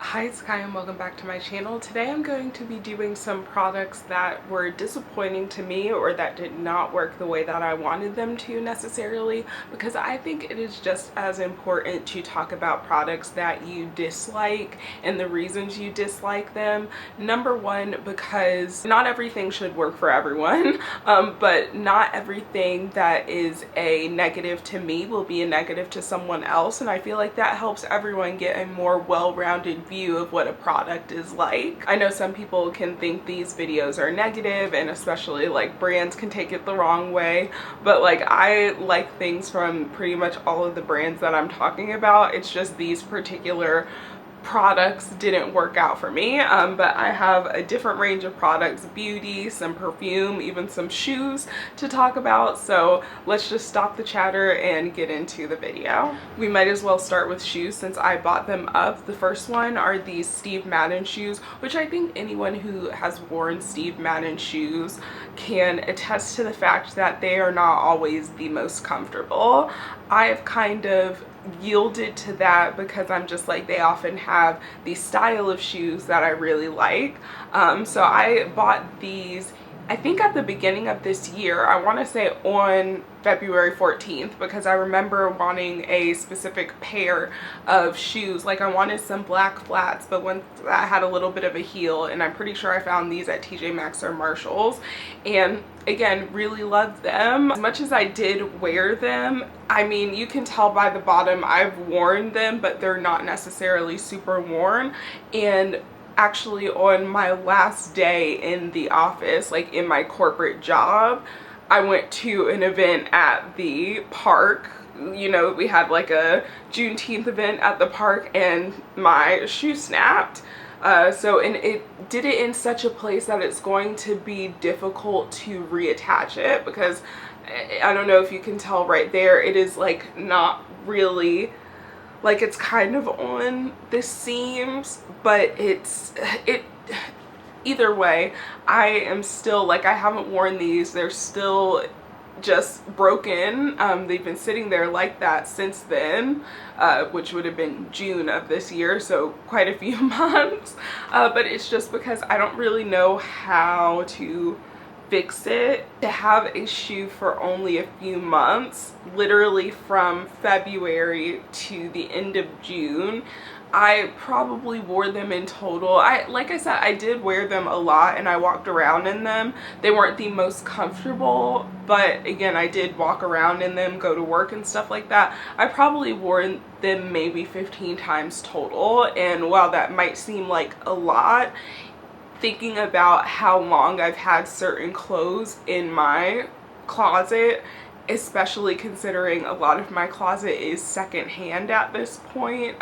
Hi Sky and welcome back to my channel. Today I'm going to be doing some products that were disappointing to me or that did not work the way that I wanted them to necessarily, because I think it is just as important to talk about products that you dislike and the reasons you dislike them. Number one, because not everything should work for everyone, but not everything that is a negative to me will be a negative to someone else, and I feel like that helps everyone get a more well-rounded view of what a product is like. I know some people can think these videos are negative, and especially like brands can take it the wrong way, but like I like things from pretty much all of the brands that I'm talking about. It's just these particular products didn't work out for me, but I have a different range of products, beauty, some perfume, even some shoes to talk about. So let's just stop the chatter and get into the video. We might as well start with shoes since I bought them up. The first one are these Steve Madden shoes, which I think anyone who has worn Steve Madden shoes can attest to the fact that they are not always the most comfortable. I've kind of yielded to that because I'm just like, they often have the style of shoes that I really like. So I bought these, I think at the beginning of this year. I want to say on February 14th, because I remember wanting a specific pair of shoes. Like I wanted some black flats, but one that had a little bit of a heel, and I'm pretty sure I found these at TJ Maxx or Marshall's, and again, really loved them. As much as I did wear them, I mean, you can tell by the bottom I've worn them, but they're not necessarily super worn. And actually on my last day in the office, like in my corporate job, I went to an event at the park. You know, we had like a Juneteenth event at the park, and my shoe snapped. And it did it in such a place that it's going to be difficult to reattach it, because I don't know if you can tell right there, it is like not really, like it's kind of on the seams, but either way, I am still like, I haven't worn these. They're still just broken. They've been sitting there like that since then, which would have been June of this year, so quite a few months. But it's just because I don't really know how to fix it. To have a shoe for only a few months, literally from February to the end of June, I probably wore them in total. Like I said, I did wear them a lot and I walked around in them. They weren't the most comfortable, but again, I did walk around in them, go to work and stuff like that. I probably wore them maybe 15 times total, and while that might seem like a lot, thinking about how long I've had certain clothes in my closet, especially considering a lot of my closet is secondhand at this point,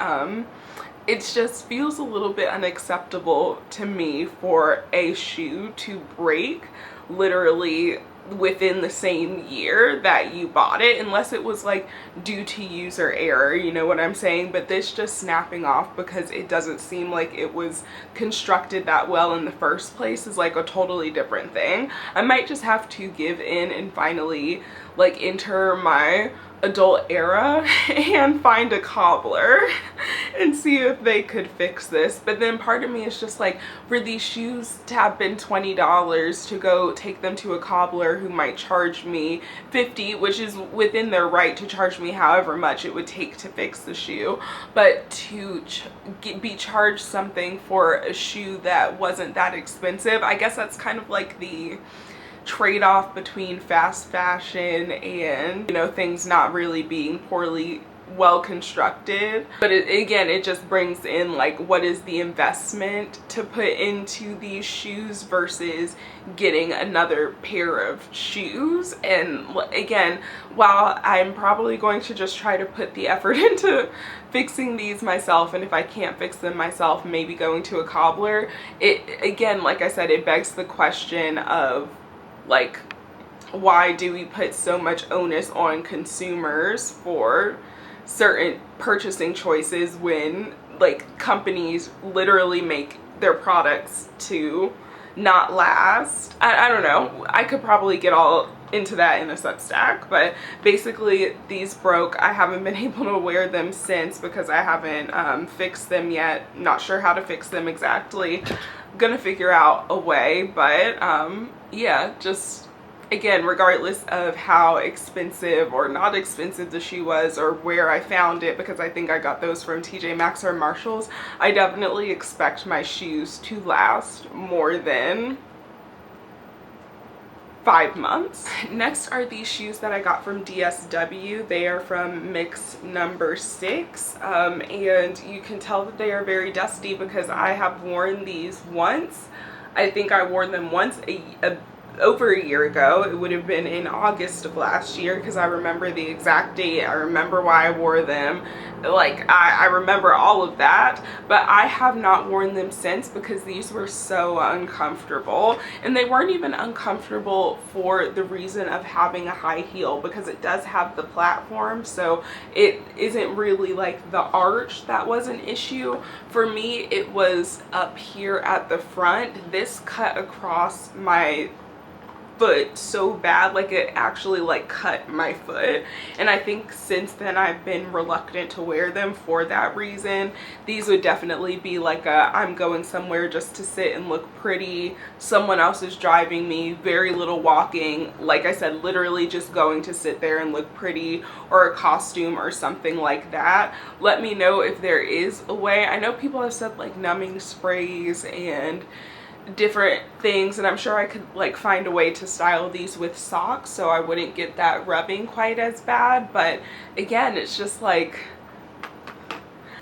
it just feels a little bit unacceptable to me for a shoe to break literally within the same year that you bought it, unless it was like due to user error, you know what I'm saying? But this just snapping off because it doesn't seem like it was constructed that well in the first place is like a totally different thing. I might just have to give in and finally like enter my adult era and find a cobbler and see if they could fix this. But then part of me is just like, for these shoes to have been $20 to go take them to a cobbler who might charge me $50, which is within their right to charge me however much it would take to fix the shoe, but to be charged something for a shoe that wasn't that expensive, I guess that's kind of like the trade-off between fast fashion and, you know, things not really being poorly well constructed. But again, it just brings in like, what is the investment to put into these shoes versus getting another pair of shoes? And again, while I'm probably going to just try to put the effort into fixing these myself, and if I can't fix them myself, maybe going to a cobbler, it again, like I said, it begs the question of like, why do we put so much onus on consumers for certain purchasing choices when like companies literally make their products to not last? I don't know. I could probably get all into that in a Substack. But basically these broke. I haven't been able to wear them since because I haven't fixed them yet. Not sure how to fix them exactly. Gonna figure out a way, but yeah, just again, regardless of how expensive or not expensive the shoe was or where I found it, because I think I got those from TJ Maxx or Marshalls, I definitely expect my shoes to last more than 5 months. Next are these shoes that I got from DSW. They are from mix number 6, and you can tell that they are very dusty because I have worn these once. I think I wore them once over a year ago. It would have been in August of last year because I remember the exact date. I remember why I wore them. Like I remember all of that, but I have not worn them since because these were so uncomfortable. And they weren't even uncomfortable for the reason of having a high heel, because it does have the platform, so it isn't really like the arch that was an issue. For me, it was up here at the front. This cut across my foot so bad, like it actually like cut my foot, and I think since then I've been reluctant to wear them for that reason. These would definitely be like a I'm going somewhere just to sit and look pretty, someone else is driving me, very little walking, like I said, literally just going to sit there and look pretty, or a costume or something like that. Let me know if there is a way. I know people have said like numbing sprays and different things, and I'm sure I could like find a way to style these with socks so I wouldn't get that rubbing quite as bad. But again, it's just like,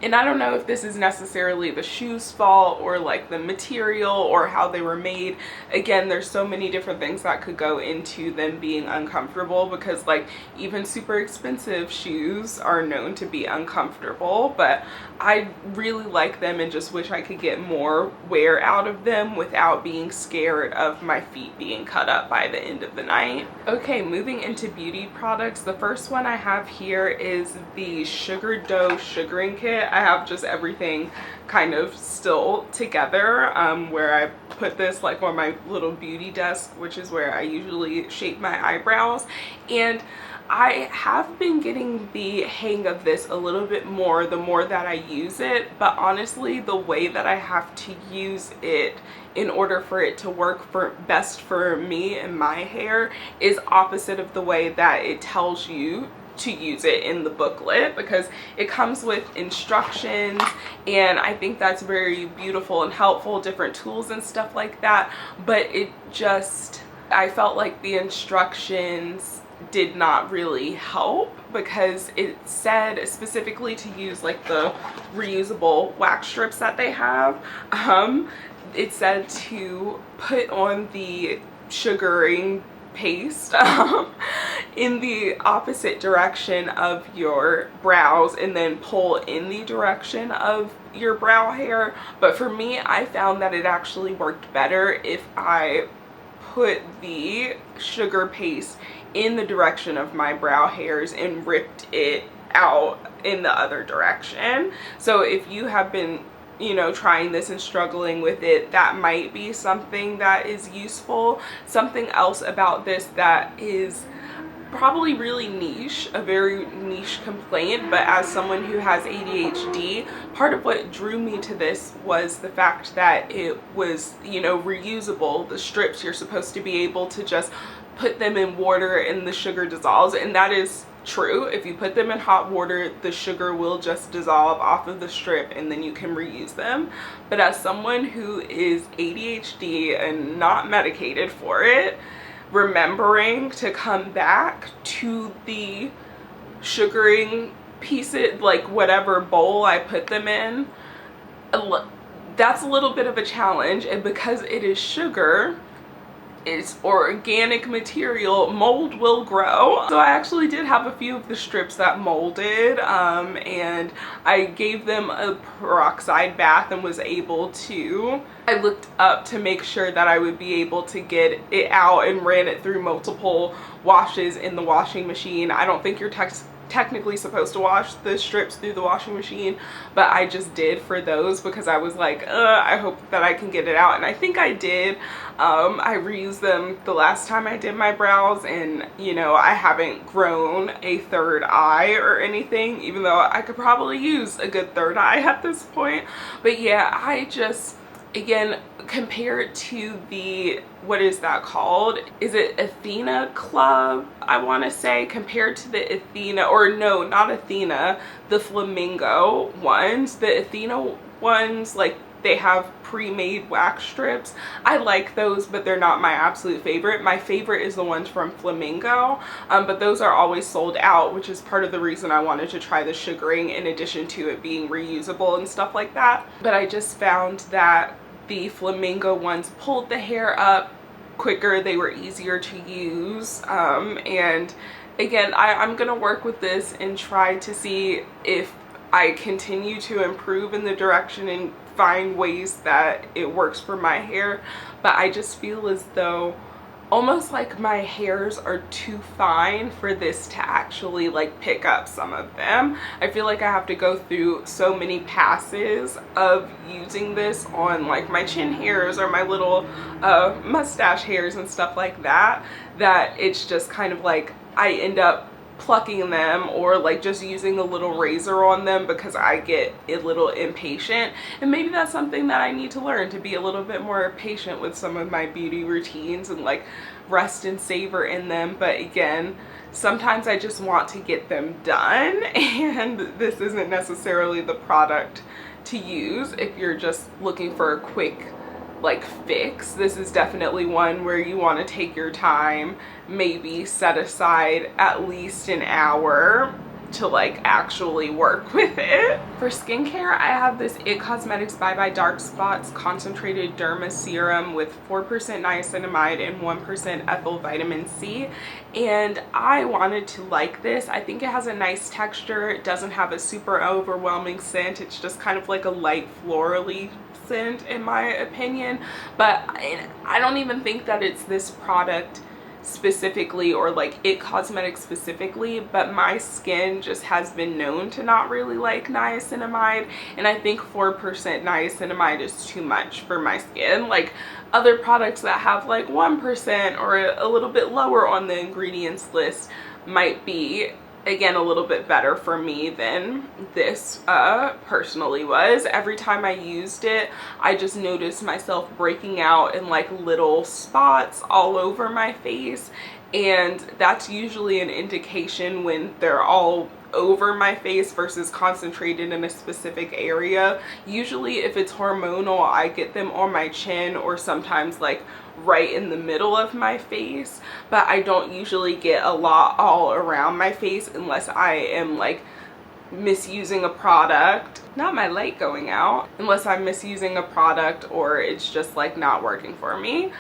and I don't know if this is necessarily the shoe's fault or like the material or how they were made. Again, there's so many different things that could go into them being uncomfortable, because like even super expensive shoes are known to be uncomfortable. But I really like them and just wish I could get more wear out of them without being scared of my feet being cut up by the end of the night. Okay, moving into beauty products. The first one I have here is the Sugar Dough Sugaring Kit. I have just everything kind of still together, where I put this like on my little beauty desk, which is where I usually shape my eyebrows. And I have been getting the hang of this a little bit more the more that I use it, but honestly the way that I have to use it in order for it to work best for me and my hair is opposite of the way that it tells you to use it in the booklet, because it comes with instructions, and I think that's very beautiful and helpful, different tools and stuff like that. But it just, I felt like the instructions did not really help, because it said specifically to use like the reusable wax strips that they have. It said to put on the sugaring paste in the opposite direction of your brows and then pull in the direction of your brow hair. But for me, I found that it actually worked better if I put the sugar paste in the direction of my brow hairs and ripped it out in the other direction. So if you have been, you know, trying this and struggling with it, that might be something that is useful. Something else about this that is probably really niche, a very niche complaint, but as someone who has ADHD, part of what drew me to this was the fact that it was, you know, reusable. The strips, you're supposed to be able to just put them in water and the sugar dissolves, and that is true. If you put them in hot water, the sugar will just dissolve off of the strip and then you can reuse them. But as someone who is ADHD and not medicated for it, remembering to come back to the sugaring pieces, like whatever bowl I put them in, that's a little bit of a challenge. And because it is sugar, it's organic material, mold will grow. So I actually did have a few of the strips that molded, and I gave them a peroxide bath and was able to, I looked up to make sure that I would be able to get it out and ran it through multiple washes in the washing machine. I don't think you're technically supposed to wash the strips through the washing machine, but I just did for those because I was like, I hope that I can get it out, and I think I did. I reused them the last time I did my brows, and you know, I haven't grown a third eye or anything, even though I could probably use a good third eye at this point. But yeah, I just, again, compared to the, what is that called? Is it Athena Club? I want to say, compared to the Athena, or no, not Athena, the Flamingo ones. The Athena ones, like, they have pre-made wax strips. I like those, but they're not my absolute favorite. My favorite is the ones from Flamingo, but those are always sold out, which is part of the reason I wanted to try the sugaring, in addition to it being reusable and stuff like that. But I just found that the Flamingo ones pulled the hair up quicker, they were easier to use, and again, I'm gonna work with this and try to see if I continue to improve in the direction and find ways that it works for my hair. But I just feel as though almost like my hairs are too fine for this to actually like pick up some of them. I feel like I have to go through so many passes of using this on like my chin hairs or my little mustache hairs and stuff like that, that it's just kind of like I end up plucking them or like just using a little razor on them because I get a little impatient. And maybe that's something that I need to learn, to be a little bit more patient with some of my beauty routines and like rest and savor in them. But again, sometimes I just want to get them done, and this isn't necessarily the product to use if you're just looking for a quick like fix. This is definitely one where you want to take your time, maybe set aside at least an hour to like actually work with it. For skincare, I have this It Cosmetics Bye Bye Dark Spots Concentrated Derma Serum with 4% niacinamide and 1% ethyl vitamin C, and I wanted to like this. I think it has a nice texture. It doesn't have a super overwhelming scent. It's just kind of like a light florally scent in my opinion, but I don't even think that it's this product specifically or like It Cosmetics specifically, but my skin just has been known to not really like niacinamide, and I think 4% niacinamide is too much for my skin. Like other products that have like 1% or a little bit lower on the ingredients list might be, again, a little bit better for me than this personally was. Every time I used it, I just noticed myself breaking out in like little spots all over my face, and that's usually an indication when they're all over my face versus concentrated in a specific area. Usually if it's hormonal, I get them on my chin or sometimes like right in the middle of my face, but I don't usually get a lot all around my face unless I am like misusing a product. Not my light going out. Unless I'm misusing a product or it's just like not working for me.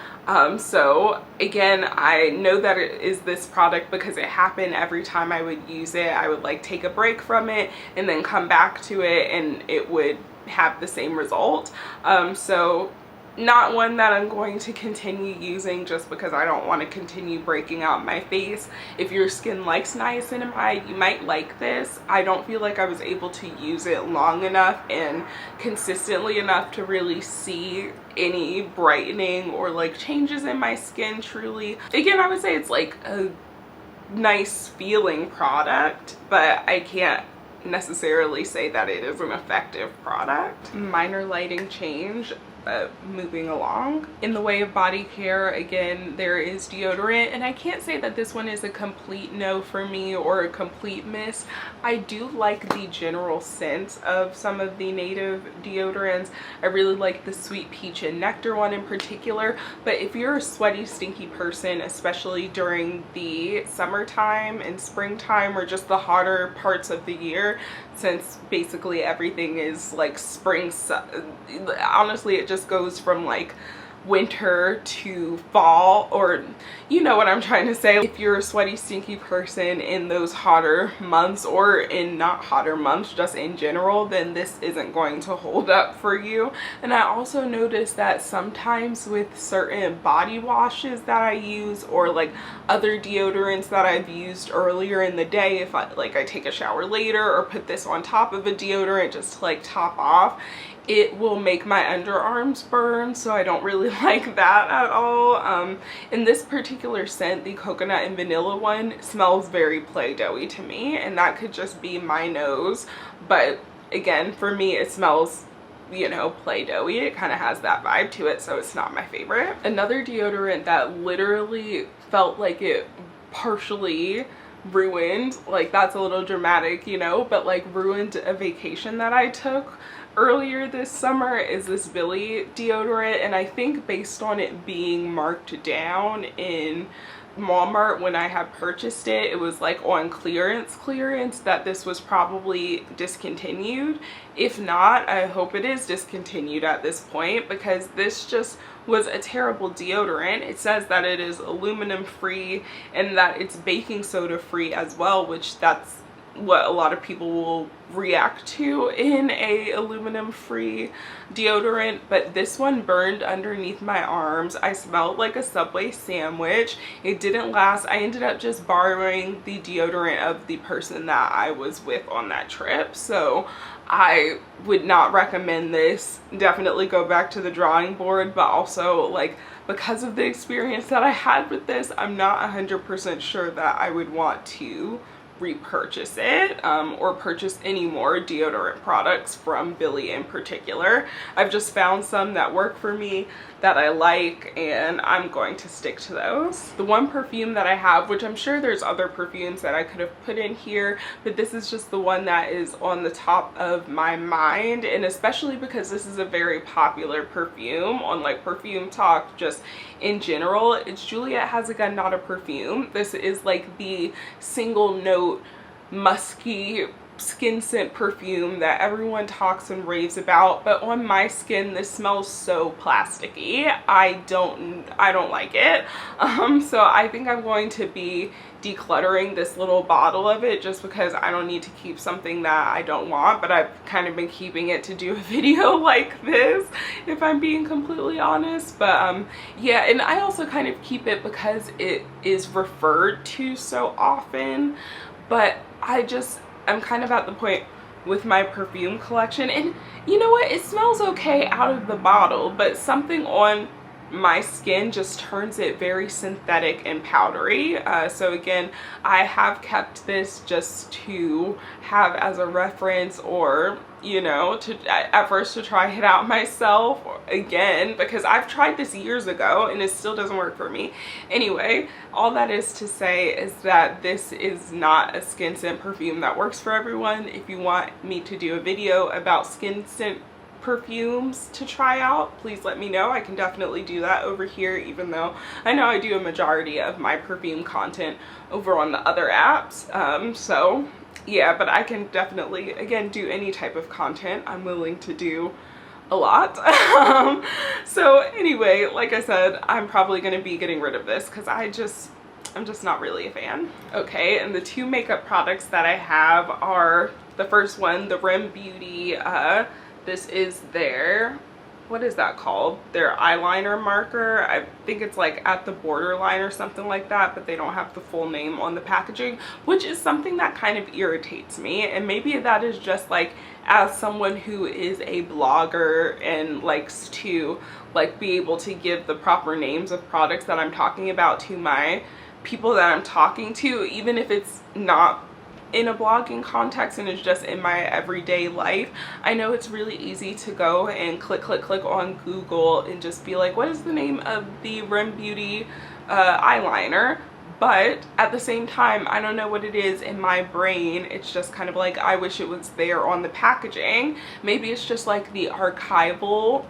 So again, I know that it is this product because it happened every time I would use it. I would like take a break from it and then come back to it and it would have the same result. So not one that I'm going to continue using just because I don't want to continue breaking out my face. If your skin likes niacinamide, you might like this. I don't feel like I was able to use it long enough and consistently enough to really see any brightening or like changes in my skin truly. Again, I would say it's like a nice feeling product, but I can't necessarily say that it is an effective product. Minor lighting change. Moving along in the way of body care, again, there is deodorant, and I can't say that this one is a complete no for me or a complete miss. I do like the general scent of some of the native deodorants. I really like the sweet peach and nectar one in particular, but if you're a sweaty, stinky person, especially during the summertime and springtime or just the hotter parts of the year, since basically everything is like spring, honestly it just goes from like winter to fall, or you know what I'm trying to say. If you're a sweaty, stinky person in those hotter months, or in not hotter months, just in general, then this isn't going to hold up for you. And I also noticed that sometimes with certain body washes that I use, or like other deodorants that I've used earlier in the day, if I take a shower later or put this on top of a deodorant just to like top off, it will make my underarms burn, so I don't really like that at all. In this particular scent, the coconut and vanilla one smells very Play-Doh-y to me, and that could just be my nose, but again, for me it smells, you know, Play-Doh-y. It kind of has that vibe to it, so it's not my favorite. Another deodorant that literally felt like it partially ruined, like that's a little dramatic, you know, but like ruined a vacation that I took earlier this summer, is this Billy deodorant. And I think based on it being marked down in Walmart when I had purchased it, it was like on clearance, that this was probably discontinued. If not, I hope it is discontinued at this point, because this just was a terrible deodorant. It says that it is aluminum free and that it's baking soda free as well, which that's what a lot of people will react to in a aluminum free deodorant. But this one burned underneath my arms. I smelled like a Subway sandwich. It didn't last. I ended up just borrowing the deodorant of the person that I was with on that trip, so I would not recommend this. Definitely go back to the drawing board. But also, like, because of the experience that I had with this, I'm not 100% sure that I would want to repurchase it, or purchase any more deodorant products from Billy in particular. I've just found some that work for me, that I like, and I'm going to stick to those. The one perfume that I have, which I'm sure there's other perfumes that I could have put in here, but this is just the one that is on the top of my mind, and especially because this is a very popular perfume on like Perfume Talk, just in general. It's Juliette Has a Gun Not a Perfume. This is like the single note musky skin scent perfume that everyone talks and raves about, but on my skin this smells so plasticky. I don't like it. So I think I'm going to be decluttering this little bottle of it, just because I don't need to keep something that I don't want. But I've kind of been keeping it to do a video like this, if I'm being completely honest. But yeah, and I also kind of keep it because it is referred to so often. But I'm kind of at the point with my perfume collection, and you know what, it smells okay out of the bottle, but something on my skin just turns it very synthetic and powdery. So again, I have kept this just to have as a reference, or you know, at first to try it out myself again, because I've tried this years ago and it still doesn't work for me. Anyway, all that is to say is that this is not a skin scent perfume that works for everyone. If you want me to do a video about skin scent perfumes to try out, please let me know. I can definitely do that over here, even though I know I do a majority of my perfume content over on the other apps. So yeah, but I can definitely, again, do any type of content. I'm willing to do a lot. So anyway, like I said, I'm probably going to be getting rid of this because I'm just not really a fan. Okay, and the two makeup products that I have are, the first one, the Rim Beauty, this is their, what is that called? Their eyeliner marker. I think it's like at the borderline or something like that, but they don't have the full name on the packaging, which is something that kind of irritates me. And maybe that is just like, as someone who is a blogger and likes to like be able to give the proper names of products that I'm talking about to my people that I'm talking to, even if it's not in a blogging context and it's just in my everyday life. I know it's really easy to go and click on Google and just be like, what is the name of the Rim Beauty eyeliner? But at the same time, I don't know what it is in my brain. It's just kind of like, I wish it was there on the packaging. Maybe it's just like the archival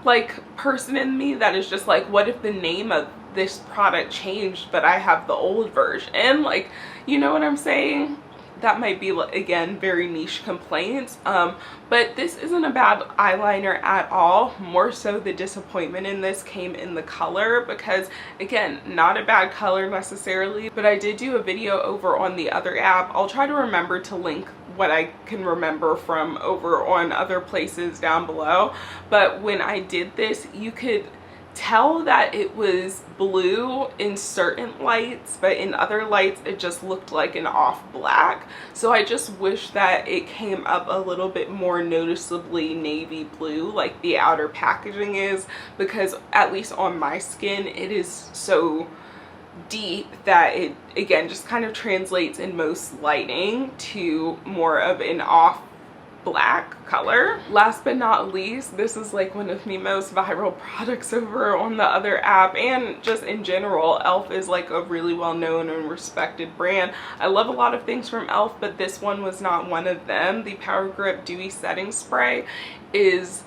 like person in me that is just like, what if the name of this product changed but I have the old version? Like, you know what I'm saying? that might be, again, very niche complaints, but this isn't a bad eyeliner at all. More so the disappointment in this came in the color, because again, not a bad color necessarily, but I did do a video over on the other app. I'll try to remember to link what I can remember from over on other places down below, but when I did this, you could tell that it was blue in certain lights, but in other lights it just looked like an off black. So I just wish that it came up a little bit more noticeably navy blue like the outer packaging is, because at least on my skin it is so deep that it again just kind of translates in most lighting to more of an off black color. Last but not least, this is like one of the most viral products over on the other app, and just in general, e.l.f. is like a really well-known and respected brand. I love a lot of things from e.l.f., but this one was not one of them. The Power Grip Dewy Setting Spray is,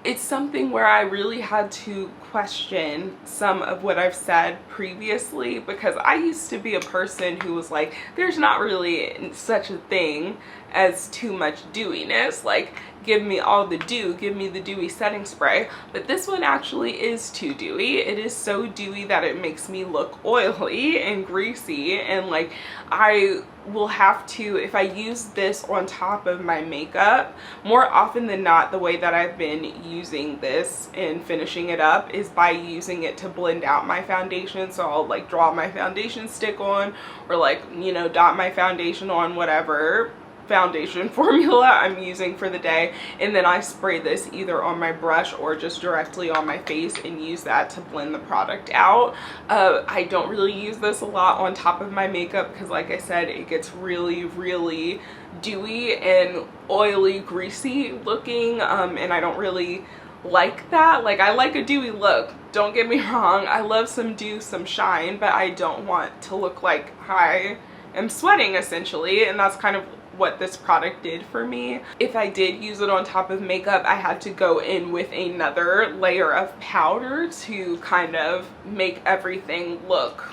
it's something where I really had to question some of what I've said previously, because I used to be a person who was like, there's not really such a thing as too much dewiness, like give me all the dew, give me the dewy setting spray. But this one actually is too dewy. It is so dewy that it makes me look oily and greasy, and like I will have to, if I use this on top of my makeup, more often than not, the way that I've been using this and finishing it up is by using it to blend out my foundation. So I'll like draw my foundation stick on, or like, you know, dot my foundation on whatever foundation formula I'm using for the day, and then I spray this either on my brush or just directly on my face and use that to blend the product out. I don't really use this a lot on top of my makeup because, like I said, it gets really dewy and oily, greasy looking, and I don't really like that. Like, I like a dewy look, don't get me wrong, I love some dew, some shine, but I don't want to look like I am sweating essentially, and that's kind of what this product did for me. If I did use it on top of makeup, I had to go in with another layer of powder to kind of make everything look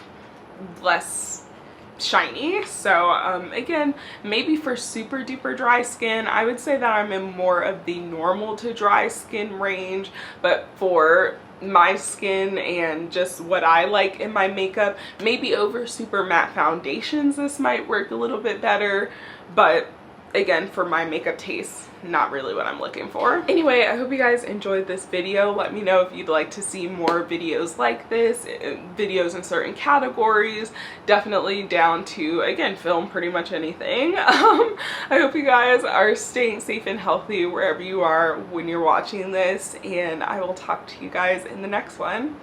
less shiny. So again, maybe for super duper dry skin, I would say that I'm in more of the normal to dry skin range, but for my skin and just what I like in my makeup, maybe over super matte foundations this might work a little bit better, but again, for my makeup taste, not really what I'm looking for. Anyway, I hope you guys enjoyed this video. Let me know if you'd like to see more videos like this, videos in certain categories. Definitely down to, again, film pretty much anything. I hope you guys are staying safe and healthy wherever you are when you're watching this, and I will talk to you guys in the next one.